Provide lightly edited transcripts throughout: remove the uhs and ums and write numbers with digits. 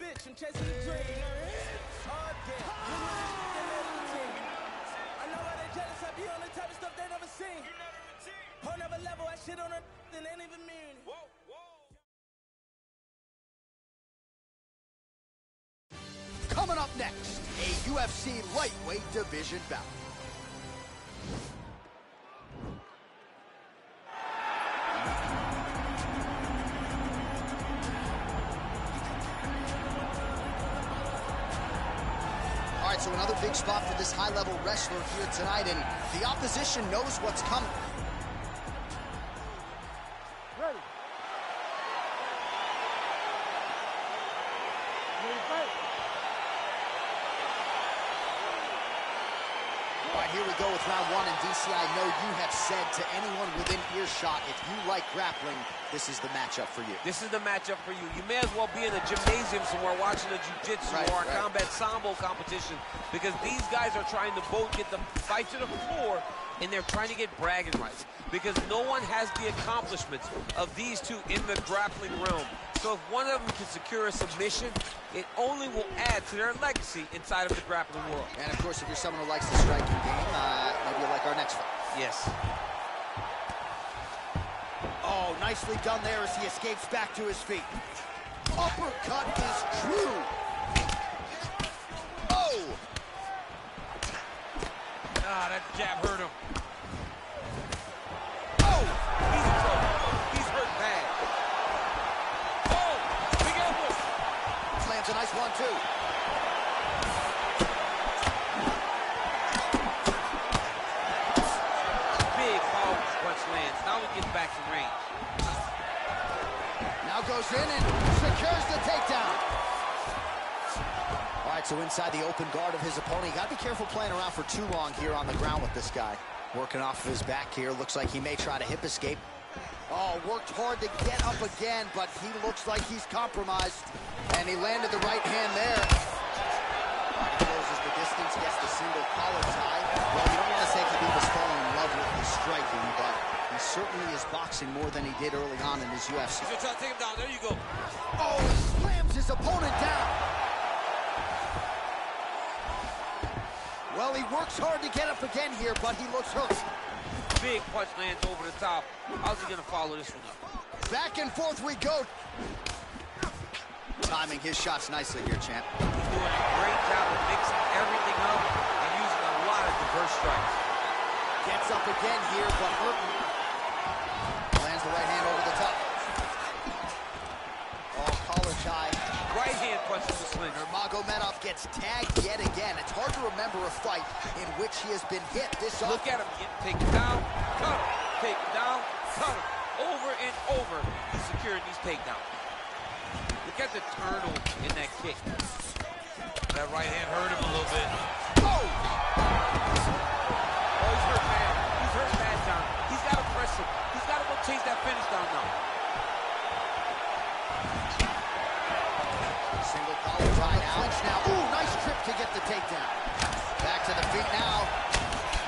bitch, I'm chasing the dream. All day. I know why they jealous, I be on the type of stuff they never seen. Whole never level, I shit on her, then ain't even mean it. Coming up next, a UFC lightweight division bout. All right, so another big spot for this high-level wrestler here tonight, and the opposition knows what's coming. Ready. Ready, fight. All right, here we go with round one, and DC, I know you have said to anyone within earshot, if you like grappling, this is the matchup for you. This is the matchup for you. You may as well be in a gymnasium somewhere watching a jiu-jitsu or a combat sambo competition, because these guys are trying to both get the fight to the floor, and they're trying to get bragging rights, because no one has the accomplishments of these two in the grappling realm. So if one of them can secure a submission, it only will add to their legacy inside of the grappling world. And of course, if you're someone who likes the striking game, maybe you'll like our next fight. Yes. Oh, nicely done there as he escapes back to his feet. Uppercut is true. Oh! Ah, that jab hurt him. Oh! He's in trouble. He's hurt bad. Oh! Big elbow! Lands a nice one, too. Big power punch lands. Now he gets back to range. Now goes in and secures the takedown. All right, so inside the open guard of his opponent, you got to be careful playing around for too long here on the ground with this guy. Working off of his back here. Looks like he may try to hip escape. Oh, worked hard to get up again, but he looks like he's compromised. And he landed the right hand there. Closes the distance, gets the single collar tie. Well, you don't want to say Khabib is falling in love with his striking, but he certainly is boxing more than he did early on in his UFC. He's gonna try to take him down. There you go. Oh, he slams his opponent down. Well, he works hard to get up again here, but he looks hurt. Big punch lands over the top. How's he gonna follow this one up? Back and forth we go. Timing his shots nicely here, champ. He's doing a great job of mixing everything up and using a lot of diverse strikes. Gets up again here, but hurting. Lands the right hand over the top. Oh, collar tie. Right hand punch to the slinger. Nurmagomedov gets tagged yet again. It's hard to remember a fight in which he has been hit this often. Look at him. Take him down, cut him. Take him down, cut him. Over and over, he's securing these takedowns. Look at the turtle in that kick. That right hand hurt him a little bit. Oh! Oh, he's hurt bad. He's hurt bad, John. He's got to press him. He's got to go chase that finish down now. Single collar tie now. Now, ooh, nice trip to get the takedown. Back to the feet now.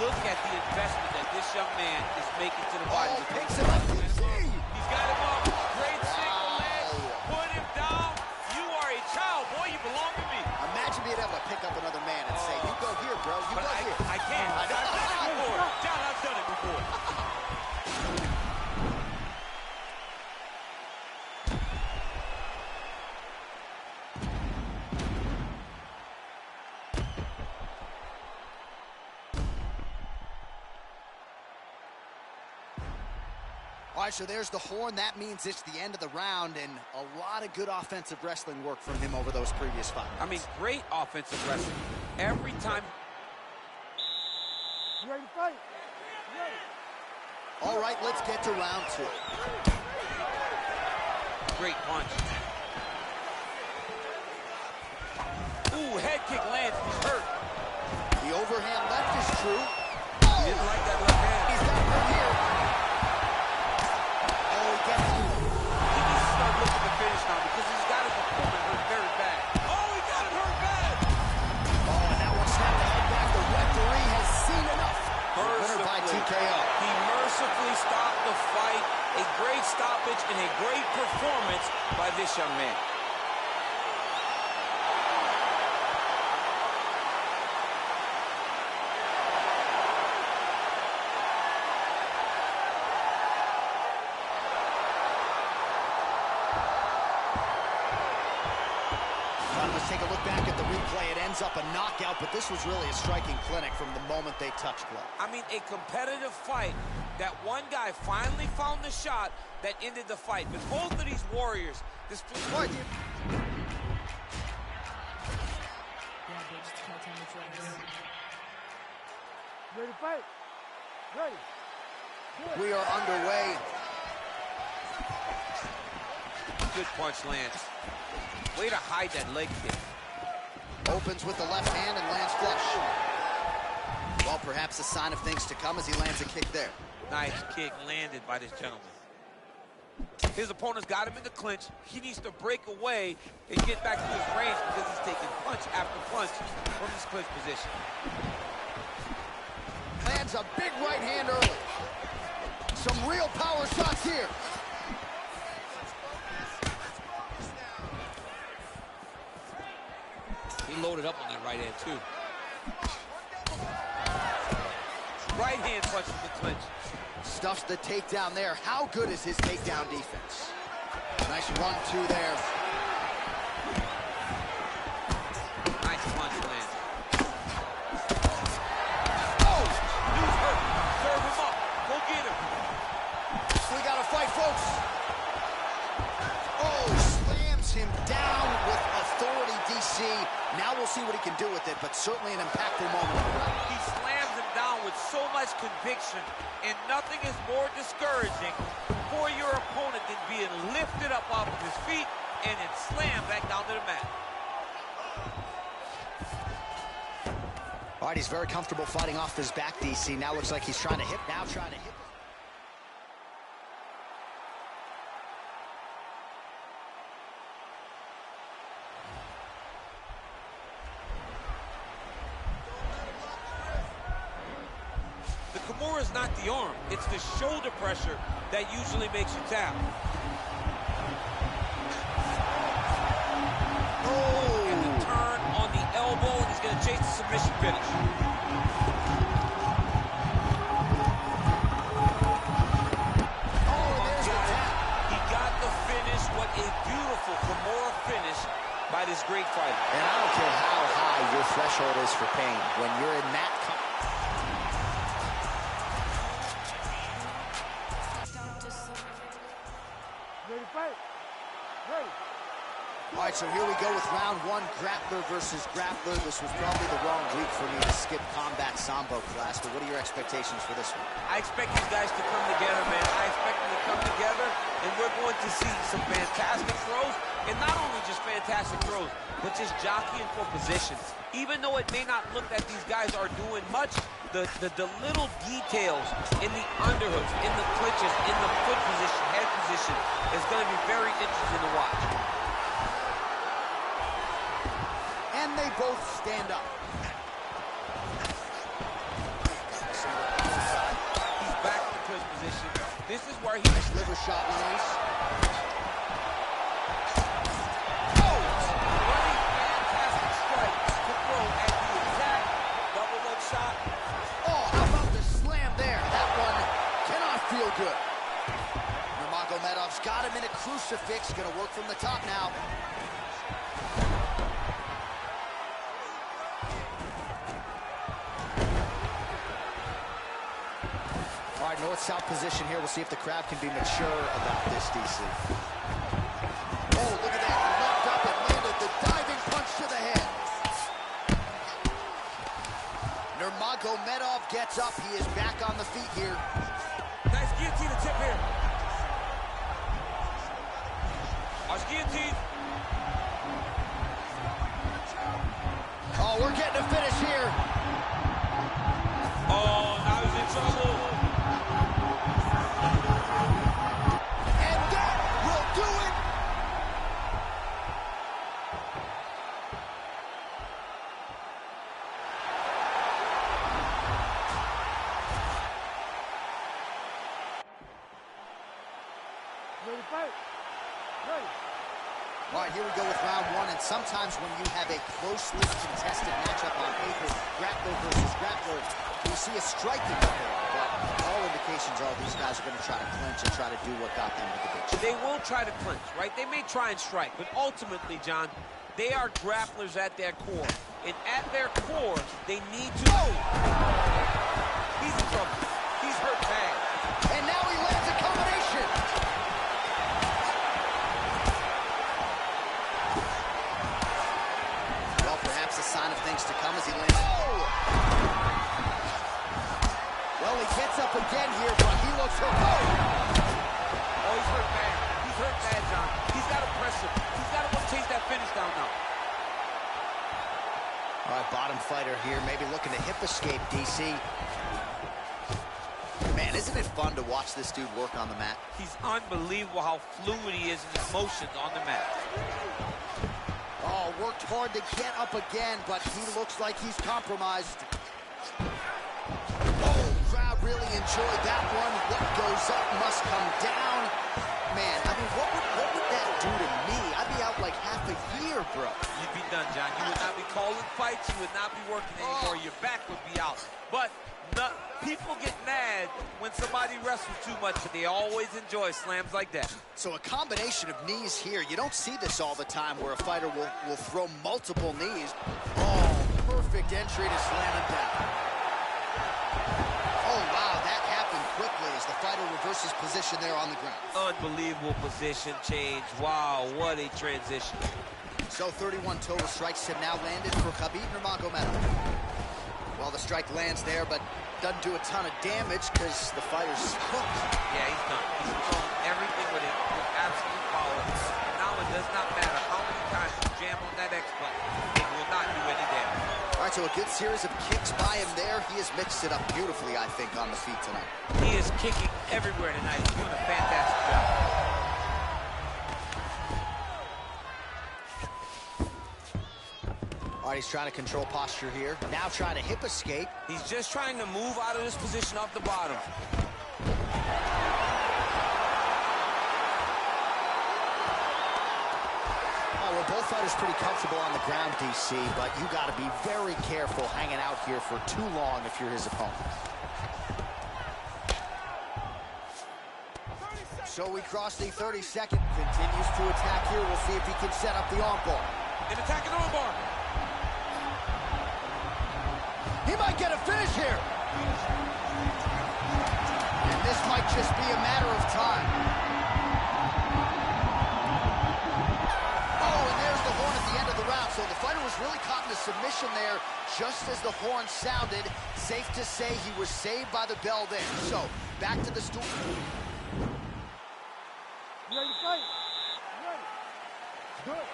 Look at the investment that this young man is making to the body. Oh, picks him up. He's got him up. Great single leg. Put him down. You are a child, boy. You belong to me. Imagine being able to pick up another man and say, you go here, bro. You go here. I can't. I've done it before. John, I've done it before. All right, so there's the horn. That means it's the end of the round, and a lot of good offensive wrestling work from him over those previous fights. I mean, great offensive wrestling. Every time. You ready to fight? You ready? All right, let's get to round two. Great punch. Ooh, head kick lands. He's hurt. The overhand left is true. He didn't like that left hand. He's got hurt here. Oh, he gets it. He needs to start looking to finish now because he's got his opponent hurt very bad. Oh, he got him hurt bad. Oh, and that one snapped the head back. The referee has seen enough. Winner by TKO. He mercifully stopped the fight. A great stoppage and a great performance by this young man. ends up a knockout, but this was really a striking clinic from the moment they touched gloves. I mean, a competitive fight that one guy finally found the shot that ended the fight. But both of these warriors, this fight. Ready to fight? Ready. Good. We are underway. Good punch lands. Way to hide that leg kick. Opens with the left hand and lands flush. Well, perhaps a sign of things to come as he lands a kick there. Nice kick landed by this gentleman. His opponent's got him in the clinch. He needs to break away and get back to his range because he's taking punch after punch from his clinch position. Lands a big right hand early. Some real power shots here. He loaded up on that right hand, too. Right hand punches the clinch. Stuffs the takedown there. How good is his takedown defense? Nice 1-2 there. Nice punch land. Oh! Dude's hurt. Serve him up. Go get him. We got a fight, folks. Oh, slams him down with authority, DC. Now we'll see what he can do with it, but certainly an impactful moment. He slams him down with so much conviction, and nothing is more discouraging for your opponent than being lifted up off of his feet and then slammed back down to the mat. All right, he's very comfortable fighting off his back, DC. Now looks like he's trying to hit. The Kimura is not the arm. It's the shoulder pressure that usually makes you tap. Oh! And the turn on the elbow, and he's going to chase the submission finish. Oh, there's the tap. He got the finish. What a beautiful Kimura finish by this great fighter. And I don't care how high your threshold is for pain. When you're in that... Ready to fight? Ready. All right, so here we go with round one, grappler versus grappler. This was probably the wrong week for me to skip combat sambo class, but what are your expectations for this one? I expect these guys to come together, man. I expect them to come together, and we're going to see some fantastic throws, and not only just fantastic throws, but just jockeying for positions. Even though it may not look that these guys are doing much, the little details in the underhooks, in the clinches, in the foot position, head position, is going to be very interesting to watch. And they both stand up. He's back in the clinch position. This is where he... Nice liver shot lands. Oh! What a fantastic strike to throw at the exact double leg shot. Oh, how about the slam there? That one cannot feel good. Nurmagomedov's got him in a crucifix. Gonna work from the top now. All right, north-south position here. We'll see if the crowd can be mature about this, DC. Oh, look at that. He locked up and landed the diving punch to the head. Nurmagomedov gets up. He is back on the feet here. Nice guillotine to tip here. Watch guillotine. Oh, we're getting a finish here. Oh, now he's in trouble. And that will do it. Ready to fight? Ready. All right, here we go with round one, and sometimes when you have a closely contested matchup on paper, grappler versus grappler, you see a striking affair, but all indications are these guys are going to try to clinch and try to do what got them to the big show. They will try to clinch, right? They may try and strike, but ultimately, John, they are grapplers at their core. And at their core, they need to... Oh! He's in trouble. He's hurt bad. And now he lands a combination. Well, perhaps a sign of things to come as he lands. Oh! Well, he gets up again here, but he looks hurt. Oh, he's hurt bad. He's hurt bad, John. He's got to press him. He's got to go chase that finish down now. All right, bottom fighter here, maybe looking to hip escape, DC. Man, isn't it fun to watch this dude work on the mat? He's unbelievable how fluid he is in his motions on the mat. Oh, worked hard to get up again, but he looks like he's compromised. Oh, crowd really enjoyed that one. What goes up must come down. Man, I mean, what would that do to me? I'd be out like half a year, bro. You'd be done, John. You would not be calling fights. You would not be working anymore. Your back would be out. But people get mad when somebody wrestles too much, but they always enjoy slams like that. So a combination of knees here. You don't see this all the time where a fighter will throw multiple knees. Oh, perfect entry to slam him down. Oh, wow, that happened quickly as the fighter reverses position there on the ground. Unbelievable position change. Wow, what a transition. So 31 total strikes have now landed for Khabib Nurmagomedov. Well, the strike lands there, but doesn't do a ton of damage because the fighter's cooked. Yeah, he's done. He's thrown everything with absolute power. And now it does not matter how many times you jam on that X button. It will not do any damage. All right, so a good series of kicks by him there. He has mixed it up beautifully, I think, on the feet tonight. He is kicking everywhere tonight. He's doing a fantastic job. All right, he's trying to control posture here. Now trying to hip escape. He's just trying to move out of this position off the bottom. Well, both fighters pretty comfortable on the ground, DC, but you got to be very careful hanging out here for too long if you're his opponent. So we cross the 32nd. Continues to attack here. We'll see if he can set up the armbar. And attacking the armbar. He might get a finish here. And this might just be a matter of time. Oh, and there's the horn at the end of the round. So the fighter was really caught in a submission there just as the horn sounded. Safe to say he was saved by the bell there. So back to the stool. You ready to fight? Ready. Good.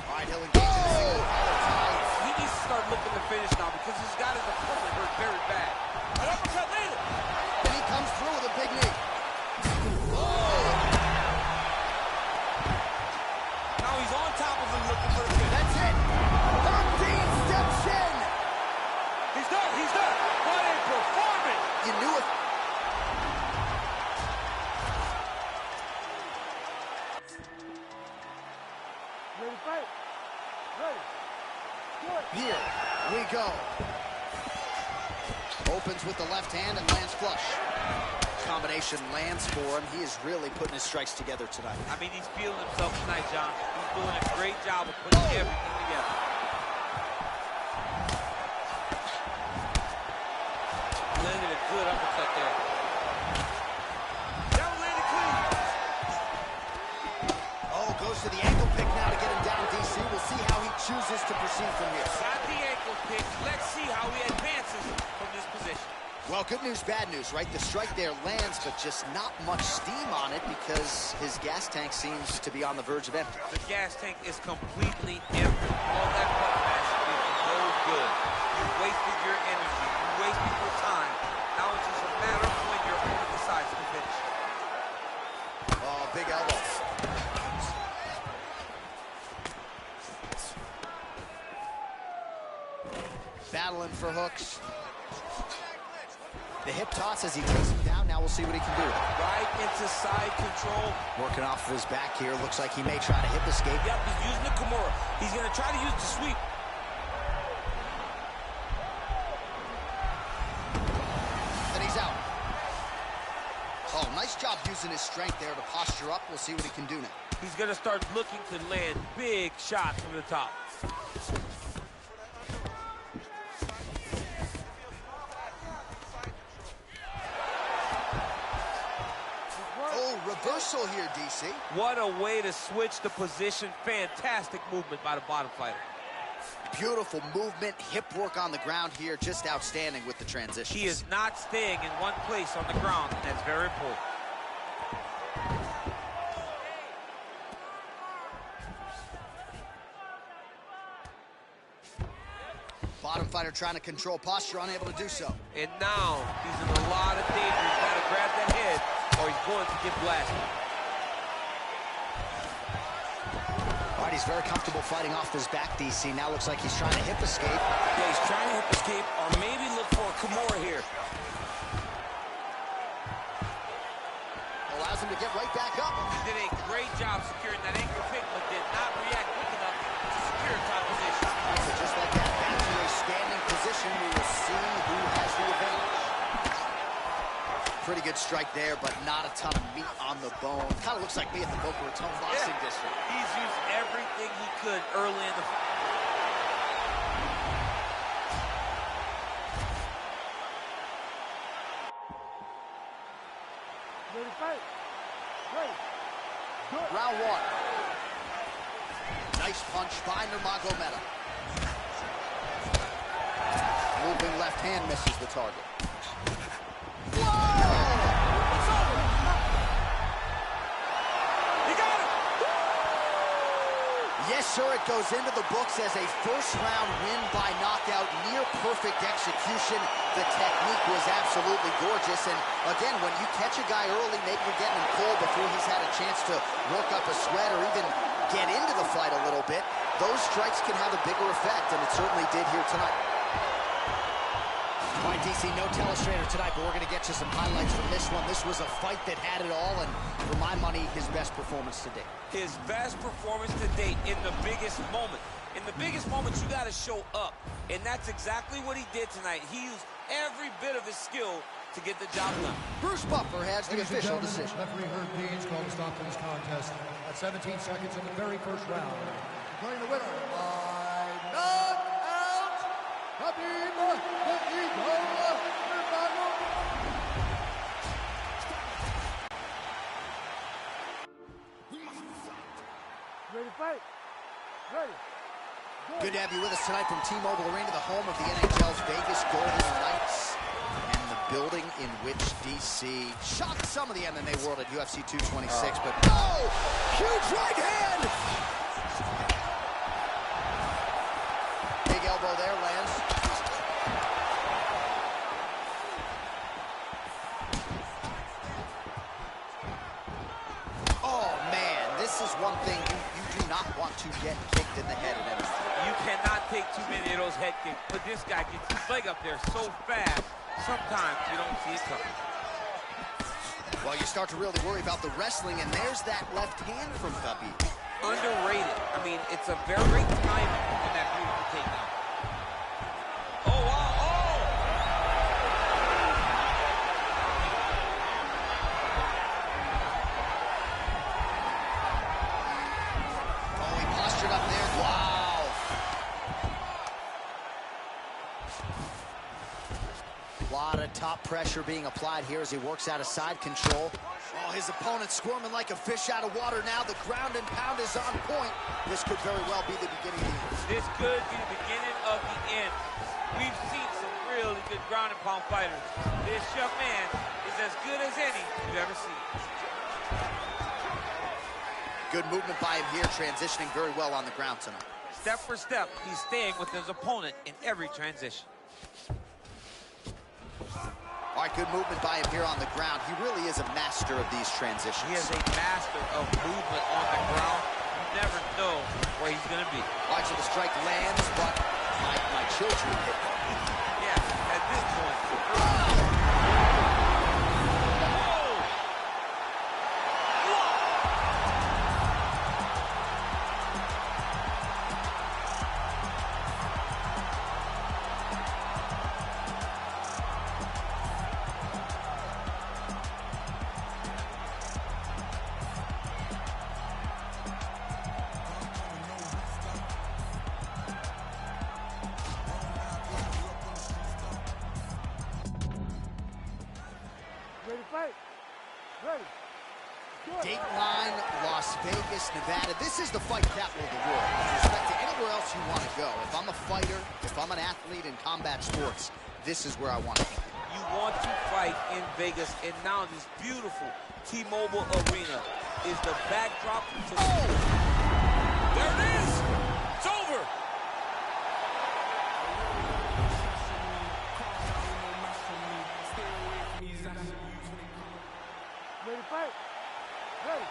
All right, he'll engage in a single collar tie. He needs to start looking to finish now because he's got his opponent hurt very bad. An uppercut later. And he comes through with a big knee. Oh! Now he's on top of him looking for the finish. That's it. 13 steps in. He's done. He's done. What a performance. You knew it. Ready to fight? Ready. Good. Here we go. Opens with the left hand and lands flush. Combination lands for him. He is really putting his strikes together tonight. I mean, he's feeling himself tonight, John. He's doing a great job of putting everything together. Landed a good uppercut there. That one landed clean. Oh, goes to the ankle pick now to get him down, DC. We'll see how he chooses to proceed from here. Got the ankle pick. Let's see how he advances from this position. Well, good news, bad news, right? The strike there lands, but just not much steam on it because his gas tank seems to be on the verge of empty. The gas tank is completely empty. All that blood mass is no good. You wasted your energy. You wasted your time. Now it's just a matter of when your opponent decides to finish. Oh, big elbow. Battling for hooks. The hip toss as he takes him down. Now we'll see what he can do. Right into side control. Working off of his back here. Looks like he may try to hip escape. Yep, he's using the Kimura. He's going to try to use the sweep. And he's out. Oh, nice job using his strength there to posture up. We'll see what he can do now. he's going to start looking to land big shots from the top. Oh, reversal here, DC. What a way to switch the position. Fantastic movement by the bottom fighter. Beautiful movement, hip work on the ground here, just outstanding with the transition. He is not staying in one place on the ground, and that's very important. Bottom fighter trying to control posture, unable to do so. And now he's in a lot of danger. He's got to grab that head, or he's going to get blasted. All right, he's very comfortable fighting off his back, DC. Now looks like he's trying to hip escape. Yeah, he's trying to hip escape, or maybe look for a Kimura here. Allows him to get right back up. He did a great job securing that ankle kick, but did not react quick enough to secure a title position. So just like that, back to a standing position. We will see who has the advantage. Pretty good strike there, but not a ton of meat on the bone. Kind of looks like me at the Boca Raton boxing district. He's used everything he could early in the fight. Ready, fight. Ready. Good. Round one. Nice punch by Nurmagomedov. Moving left hand misses the target. Yes, sir, it goes into the books as a first-round win by knockout, near perfect execution. The technique was absolutely gorgeous, and again, when you catch a guy early, maybe you're getting him cold before he's had a chance to work up a sweat or even get into the fight a little bit, those strikes can have a bigger effect, and it certainly did here tonight. All right, DC, no telestrator tonight, but we're going to get you some highlights from this one. This was a fight that had it all, and for my money, his best performance to date. His best performance to date in the biggest moment. In the biggest moments, you got to show up, and that's exactly what he did tonight. He used every bit of his skill to get the job done. Bruce Buffer has the official decision. Referee Herb Dean's called to stop this contest at 17 seconds in the very first round. Declaring the winner by knockout, Khabib the Eagle Nurmagomedov. Ready, fight. Ready. Good to have you with us tonight from T-Mobile Arena, the home of the NHL's Vegas Golden Knights, and the building in which DC shocked some of the MMA world at UFC 226, but oh, huge right hand! Big elbow there, lands. Oh man, this is one thing you do not want to get kicked in the head at MMA. You cannot take too many of those head kicks, but this guy gets his leg up there so fast, sometimes you don't see it coming. Well, you start to really worry about the wrestling, and there's that left hand from Khabib. Underrated. I mean, it's a very great timing in that beautiful takedown. Oh, wow, Oh, he postured up there. Wow. A lot of top pressure being applied here as he works out of side control. Oh, his opponent squirming like a fish out of water now. The ground and pound is on point. This could very well be the beginning of the end. This could be the beginning of the end. We've seen some really good ground and pound fighters. This young man is as good as any you've ever seen. Good movement by him here, transitioning very well on the ground tonight. Step for step, he's staying with his opponent in every transition. All right, good movement by him here on the ground. He really is a master of these transitions. He is a master of movement on the ground. You never know where he's going to be. All right, so the strike lands, but my children hit him. Yeah, at this point. Dateline, Las Vegas, Nevada. This is the fight capital of the world. With respect to anywhere else you want to go. If I'm a fighter, if I'm an athlete in combat sports, this is where I want to be. You want to fight in Vegas, and now this beautiful T-Mobile Arena is the backdrop to... Oh! There it is! It's over! Ready to fight? Ready.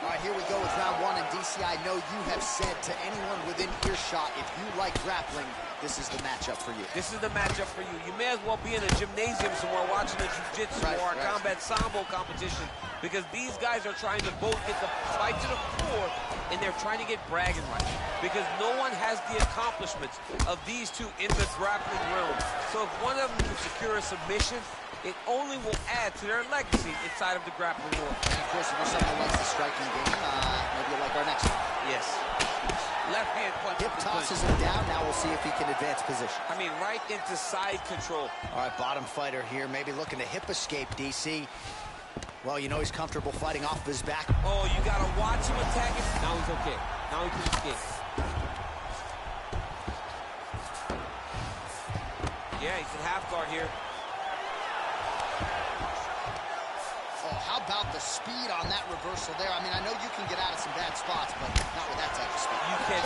All right, here we go with round one. And DC, I know you have said to anyone within earshot, if you like grappling, this is the matchup for you. This is the matchup for you. You may as well be in a gymnasium somewhere watching a jiu-jitsu or a combat sambo competition, because these guys are trying to both get the fight to the floor, and they're trying to get bragging rights, because no one has the accomplishments of these two in the grappling realm. So if one of them can secure a submission, it only will add to their legacy inside of the grappling world. And of course, if you're someone who likes the striking game, maybe you'll like our next one. Yes. Left hand punch. Hip tosses him down. Now we'll see if he can advance position. I mean, right into side control. All right, bottom fighter here, maybe looking to hip escape, DC. Well, you know he's comfortable fighting off his back. Oh, you gotta watch him attack it. Now he's okay. Now he can escape. Yeah, he's in half guard here. Oh, how about the speed on that reversal there? I mean, I know you can get out of some bad spots, but not with that type of speed. You can.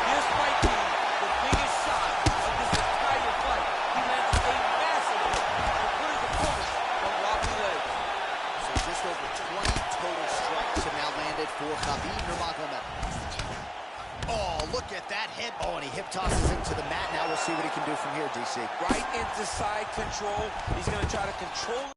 This might be the biggest shot of this entire fight. He lands a massive hit to put his opponent on wobbly legs. So just over 20 total strikes have now landed for Khabib Nurmagomedov. Oh, look at that hit. Oh, and he hip tosses him to the mat. Now we'll see what he can do from here, DC. Right into side control. He's going to try to control